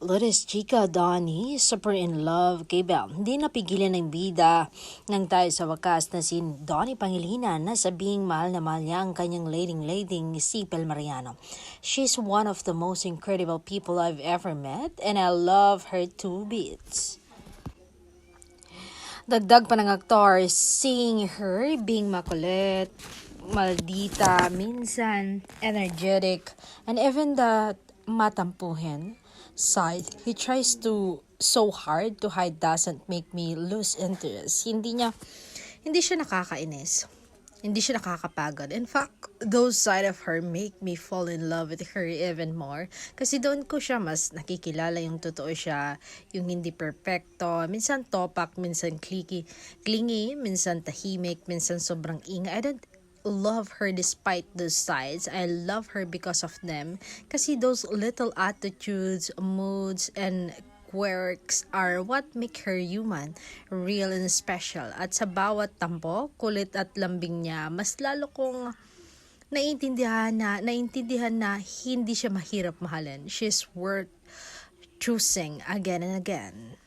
Lourdes Chica Donnie, super in love kay Belle. Hindi napigilan ng bida ng tayo sa wakas na si Donnie Pangilinan na sabing mahal na mahal niya ang kanyang lading si Belle Mariano. She's one of the most incredible people I've ever met and I love her to bits. Dagdag pa ng aktor, seeing her being makulit, maldita, minsan energetic, and even that matampuhin side he tries to so hard to hide doesn't make me lose interest. Hindi siya nakakainis. Hindi siya nakakapagod. In fact, those side of her make me fall in love with her even more. Kasi doon ko siya mas nakikilala yung totoo siya, yung hindi perfecto, minsan topak, minsan clingy, minsan tahimik, minsan sobrang ingay. I don't love her despite those sides. I love her because of them. Kasi those little attitudes, moods, and quirks are what make her human, real and special. At sa bawat tampo, kulit at lambing niya, mas lalo kong naintindihan na hindi siya mahirap mahalin. She's worth choosing again and again.